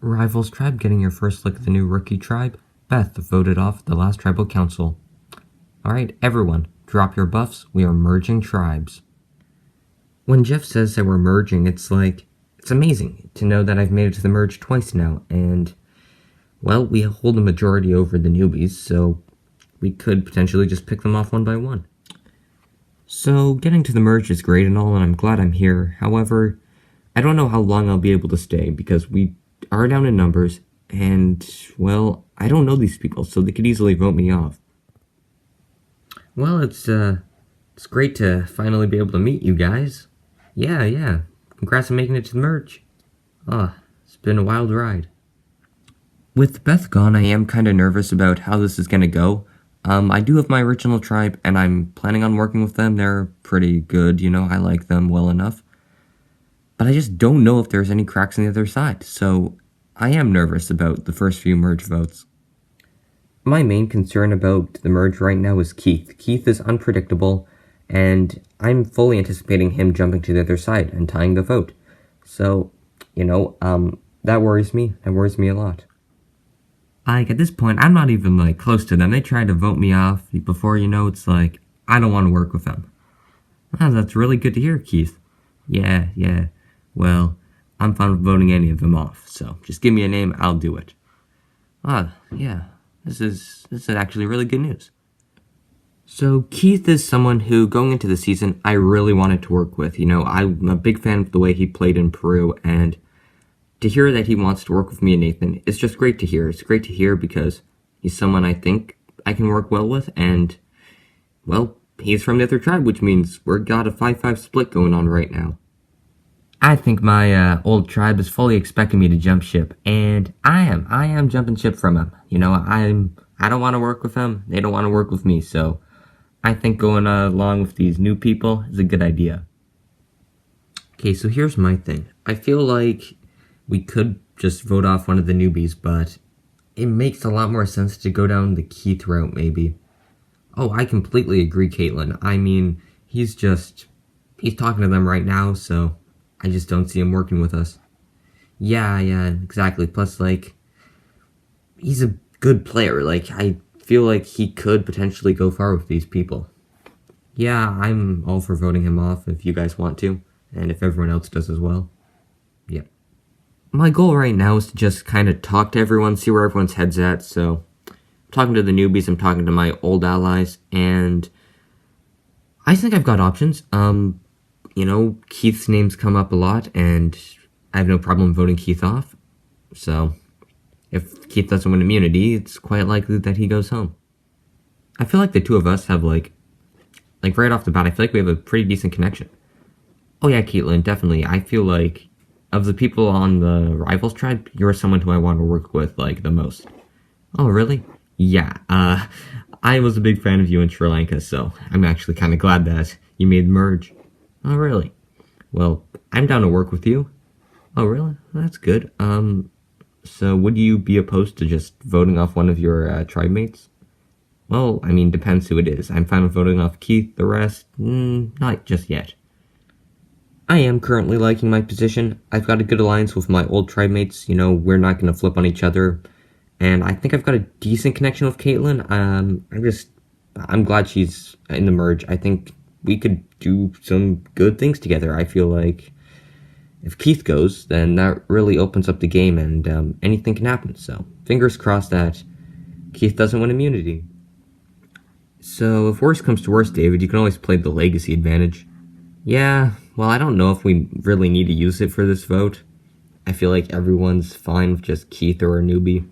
Rivals tribe getting your first look at the new rookie tribe. Beth voted off the last tribal council. Alright, everyone, drop your buffs. We are merging tribes. When Jeff says that we're merging, it's amazing to know that I've made it to the merge twice now, and, well, we hold a majority over the newbies, so we could potentially just pick them off one by one. So, getting to the merge is great and all, and I'm glad I'm here. However, I don't know how long I'll be able to stay, because we are down in numbers, and, well, I don't know these people, so they could easily vote me off. Well, it's great to finally be able to meet you guys. Yeah. Congrats on making it to the merge. It's been a wild ride. With Beth gone, I am kind of nervous about how this is going to go. I do have my original tribe, and I'm planning on working with them. They're pretty good, I like them well enough. But I just don't know if there's any cracks on the other side, so I am nervous about the first few merge votes. My main concern about the merge right now is Keith. Keith is unpredictable, and I'm fully anticipating him jumping to the other side and tying the vote. So, that worries me. That worries me a lot. At this point, I'm not even, close to them. They tried to vote me off before, it's I don't want to work with them. That's really good to hear, Keith. Yeah. Well, I'm fine with voting any of them off, so just give me a name, I'll do it. Yeah. This is actually really good news. So, Keith is someone who, going into the season, I really wanted to work with. I'm a big fan of the way he played in Peru, and to hear that he wants to work with me and Nathan, it's just great to hear. It's great to hear because he's someone I think I can work well with, and, well, he's from the other tribe, which means we've got a 5-5 split going on right now. I think my old tribe is fully expecting me to jump ship, and I am jumping ship from them. I don't want to work with them, they don't want to work with me, so I think going along with these new people is a good idea. Okay, so here's my thing. I feel like we could just vote off one of the newbies, but it makes a lot more sense to go down the Keith route, maybe. Oh, I completely agree, Caitlyn. I mean, he's talking to them right now, so I just don't see him working with us. Yeah, exactly. Plus, he's a good player. I feel like he could potentially go far with these people. Yeah, I'm all for voting him off if you guys want to, and if everyone else does as well. Yep. My goal right now is to just kind of talk to everyone, see where everyone's head's at, so I'm talking to the newbies, I'm talking to my old allies, and I think I've got options. Keith's name's come up a lot, and I have no problem voting Keith off. So, if Keith doesn't win immunity, it's quite likely that he goes home. I feel like the two of us have, right off the bat, I feel like we have a pretty decent connection. Oh yeah, Caitlyn, definitely. I feel like, of the people on the Rivals tribe, you're someone who I want to work with, the most. Oh, really? Yeah, I was a big fan of you in Sri Lanka, so I'm actually kind of glad that you made the merge. Oh, really? Well, I'm down to work with you. Oh, really? That's good. So would you be opposed to just voting off one of your tribe mates? Well, depends who it is. I'm fine with voting off Keith, the rest, not just yet. I am currently liking my position. I've got a good alliance with my old tribe mates. We're not going to flip on each other. And I think I've got a decent connection with Caitlyn. I'm glad she's in the merge. I think we could do some good things together. I feel like if Keith goes, then that really opens up the game and anything can happen. So fingers crossed that Keith doesn't win immunity. So if worst comes to worst, David, you can always play the legacy advantage. Yeah, well, I don't know if we really need to use it for this vote. I feel like everyone's fine with just Keith or a newbie.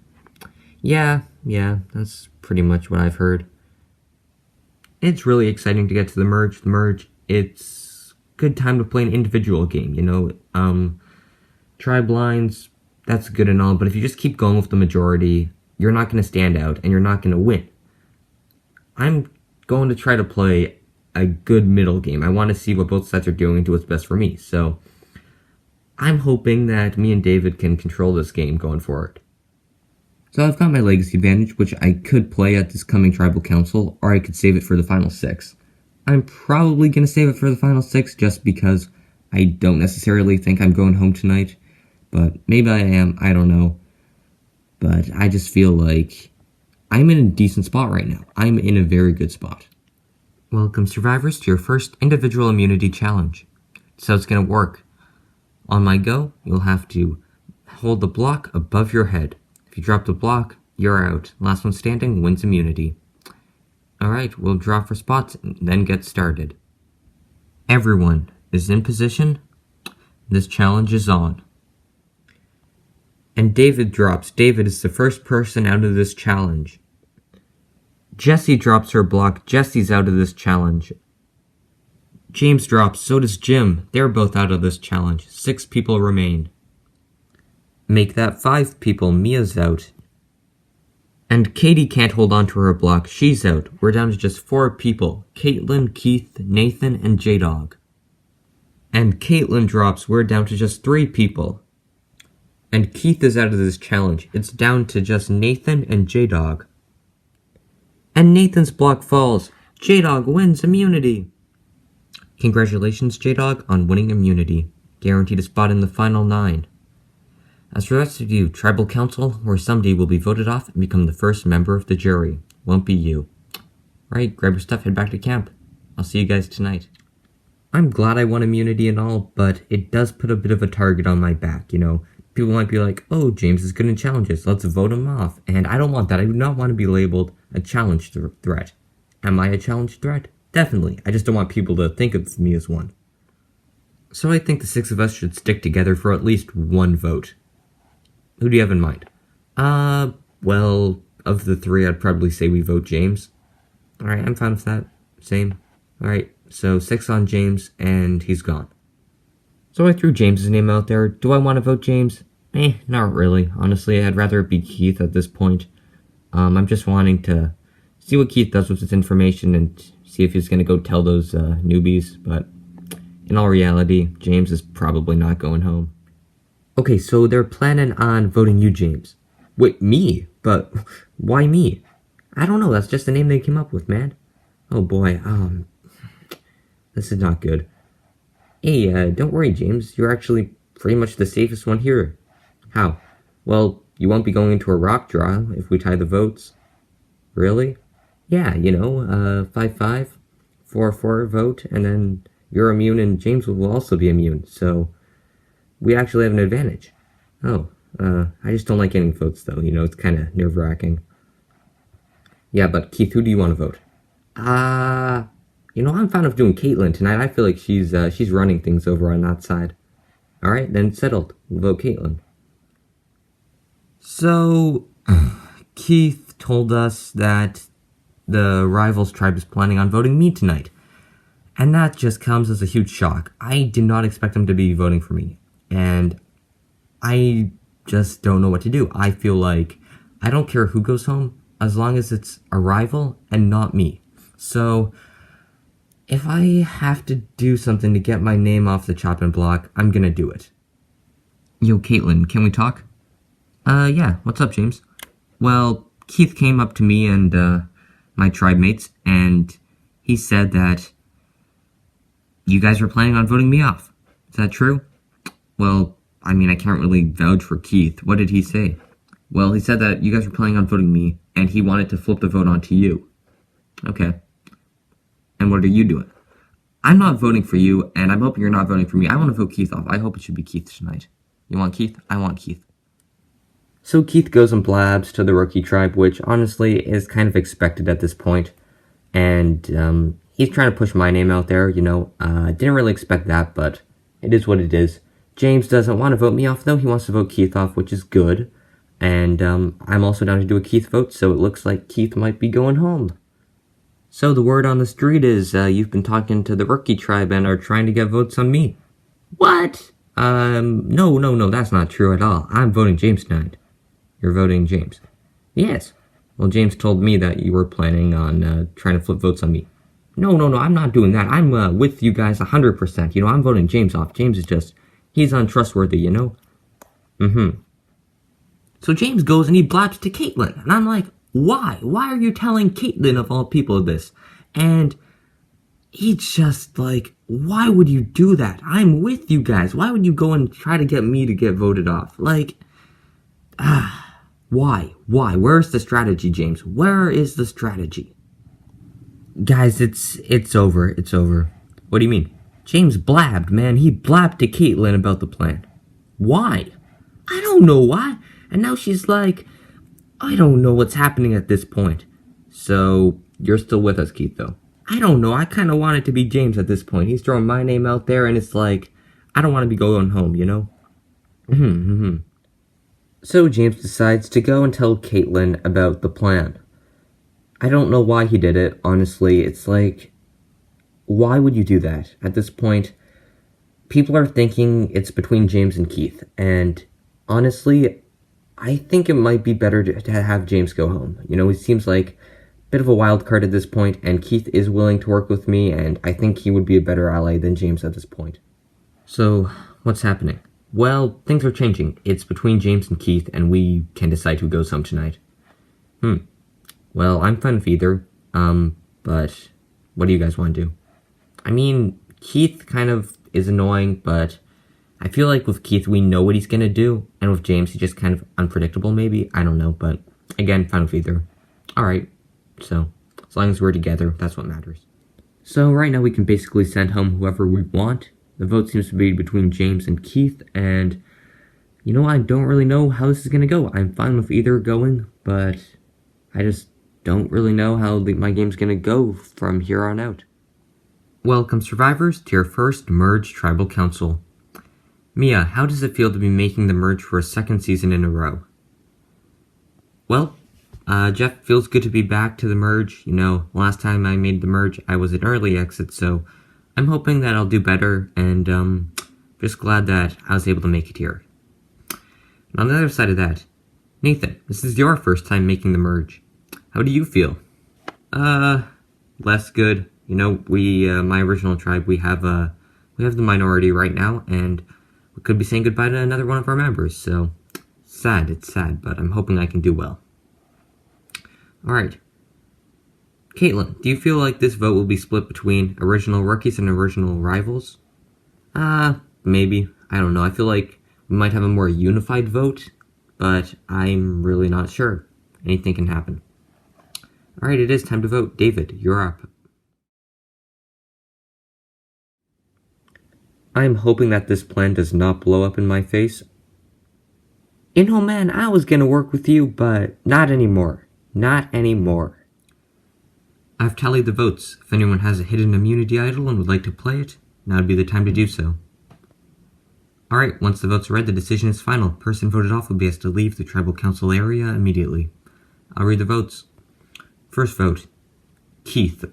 Yeah, that's pretty much what I've heard. It's really exciting to get to the merge. It's a good time to play an individual game, Tribe lines, that's good and all, but if you just keep going with the majority, you're not going to stand out, and you're not going to win. I'm going to try to play a good middle game. I want to see what both sides are doing and do what's best for me, so I'm hoping that me and David can control this game going forward. So I've got my legacy advantage, which I could play at this coming tribal council, or I could save it for the final 6. I'm probably going to save it for the final 6 just because I don't necessarily think I'm going home tonight. but maybe I am, I don't know. But I just feel like I'm in a decent spot right now. I'm in a very good spot. Welcome, survivors, to your first individual immunity challenge. So it's going to work. On my go, you'll have to hold the block above your head. If you drop the block, you're out. Last one standing wins immunity. Alright, we'll draw for spots and then get started. Everyone is in position. This challenge is on. And David drops. David is the first person out of this challenge. Jessie drops her block. Jessie's out of this challenge. James drops. So does Jim. They're both out of this challenge. 6 people remain. Make that 5 people. Mia's out. And Katie can't hold on to her block. She's out. We're down to just 4 people. Caitlyn, Keith, Nathan, and J-Dog. And Caitlyn drops. We're down to just 3 people. And Keith is out of this challenge. It's down to just Nathan and J-Dog. And Nathan's block falls. J-Dog wins immunity. Congratulations, J-Dog, on winning immunity. Guaranteed a spot in the final 9. As for the rest of you, Tribal Council, where somebody will be voted off and become the first member of the jury. Won't be you. Right, grab your stuff, head back to camp. I'll see you guys tonight. I'm glad I won immunity and all, but it does put a bit of a target on my back, you know. People might be like, oh, James is good in challenges, let's vote him off. And I don't want that. I do not want to be labeled a challenge threat. Am I a challenge threat? Definitely. I just don't want people to think of me as one. So I think the 6 of us should stick together for at least 1 vote. Who do you have in mind? Well, of the 3, I'd probably say we vote James. Alright, I'm fine with that. Same. Alright, so 6 on James, and he's gone. So I threw James's name out there. Do I want to vote James? Not really. Honestly, I'd rather it be Keith at this point. I'm just wanting to see what Keith does with this information and see if he's going to go tell those newbies, but in all reality, James is probably not going home. Okay, so they're planning on voting you, James. Wait, me? But why me? I don't know, that's just the name they came up with, man. Oh boy, this is not good. Hey, don't worry, James. You're actually pretty much the safest one here. How? Well, you won't be going into a rock draw if we tie the votes. Really? Yeah, you know, 5-5, 4-4 vote, and then you're immune and James will also be immune, so we actually have an advantage. Oh, I just don't like getting votes, though. You know, it's kind of nerve-wracking. Yeah, but Keith, who do you want to vote? You know, I'm fond of doing Caitlyn tonight. I feel like she's running things over on that side. Alright, then it's settled. We'll vote Caitlyn. So, Keith told us that the Rivals tribe is planning on voting me tonight. And that just comes as a huge shock. I did not expect them to be voting for me. And I just don't know what to do. I feel like I don't care who goes home as long as it's a rival and not me. So if I have to do something to get my name off the chopping block, I'm gonna do it. Yo, Caitlyn, can we talk? Yeah, what's up, James? Well, Keith came up to me and, my tribe mates, and he said that you guys were planning on voting me off. Is that true? Well, I mean, I can't really vouch for Keith. What did he say? Well, he said that you guys were planning on voting me, and he wanted to flip the vote onto you. Okay. And what are you doing? I'm not voting for you, and I'm hoping you're not voting for me. I want to vote Keith off. I hope it should be Keith tonight. You want Keith? I want Keith. So Keith goes and blabs to the rookie tribe, which honestly is kind of expected at this point. And he's trying to push my name out there, you know. I didn't really expect that, but it is what it is. James doesn't want to vote me off, though. He wants to vote Keith off, which is good. And I'm also down to do a Keith vote, so it looks like Keith might be going home. So the word on the street is you've been talking to the rookie tribe and are trying to get votes on me. What? No, that's not true at all. I'm voting James tonight. You're voting James? Yes. Well, James told me that you were planning on trying to flip votes on me. No, I'm not doing that. I'm with you guys 100%. You know, I'm voting James off. James is just, he's untrustworthy, you know? So James goes and he blabs to Caitlyn. And I'm like, why? Why are you telling Caitlyn of all people this? And It's just like, why would you do that? I'm with you guys. Why would you go and try to get me to get voted off? Like, why? Why? Where's the strategy, James? Where is the strategy? Guys, it's over. It's over. What do you mean? James blabbed, man. He blabbed to Caitlyn about the plan. Why? I don't know why. And now she's like, I don't know what's happening at this point. So, you're still with us, Keith, though. I don't know. I kind of want it to be James at this point. He's throwing my name out there, and it's like, I don't want to be going home, you know? So James decides to go and tell Caitlyn about the plan. I don't know why he did it, honestly. It's like, why would you do that? At this point, people are thinking it's between James and Keith, and honestly, I think it might be better to have James go home. You know, he seems like a bit of a wild card at this point, and Keith is willing to work with me, and I think he would be a better ally than James at this point. So, what's happening? Well, things are changing. It's between James and Keith, and we can decide who goes home tonight. Well, I'm fine with either, but what do you guys want to do? I mean, Keith kind of is annoying, but I feel like with Keith, we know what he's gonna do, and with James, he's just kind of unpredictable, maybe? I don't know, but again, fine with either. Alright, so, as long as we're together, that's what matters. So, right now we can basically send home whoever we want. The vote seems to be between James and Keith, and, you know, I don't really know how this is gonna go. I'm fine with either going, but I just don't really know how my game's gonna go from here on out. Welcome, survivors, to your first Merge Tribal Council. Mia, how does it feel to be making the merge for a second season in a row? Well, Jeff, feels good to be back to the merge. You know, last time I made the merge, I was an early exit, so I'm hoping that I'll do better, and just glad that I was able to make it here. And on the other side of that, Nathan, this is your first time making the merge. How do you feel? Less good. You know, my original tribe, we have the minority right now, and we could be saying goodbye to another one of our members, so sad, it's sad, but I'm hoping I can do well. Alright. Caitlyn, do you feel like this vote will be split between original rookies and original rivals? Maybe. I don't know. I feel like we might have a more unified vote, but I'm really not sure. Anything can happen. Alright, it is time to vote. David, you're up. I'm hoping that this plan does not blow up in my face. You know, man, I was gonna work with you, but not anymore. Not anymore. I've tallied the votes. If anyone has a hidden immunity idol and would like to play it, now would be the time to do so. Alright, once the votes are read, the decision is final. Person voted off will be asked to leave the tribal council area immediately. I'll read the votes. First vote, Keith.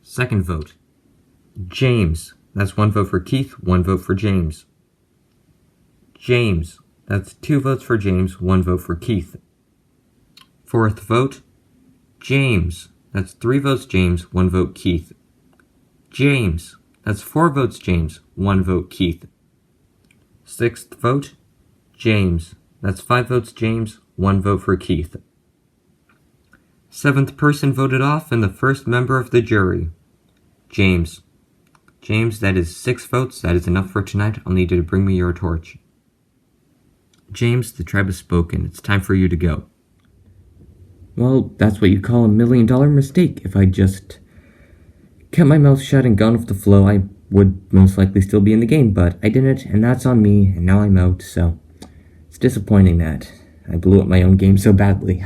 Second vote, James. That's 1 vote for Keith, 1 vote for James. James. That's 2 votes for James, 1 vote for Keith. Fourth vote, James. That's 3 votes James, 1 vote Keith. James. That's 4 votes James, 1 vote Keith. Sixth vote, James. That's 5 votes James, 1 vote for Keith. Seventh person voted off and the first member of the jury, James. James, that is 6 votes. That is enough for tonight. I'll need you to bring me your torch. James, the tribe has spoken. It's time for you to go. Well, that's what you call $1 million mistake. If I just kept my mouth shut and gone with the flow, I would most likely still be in the game, but I didn't, and that's on me, and now I'm out, so it's disappointing that I blew up my own game so badly.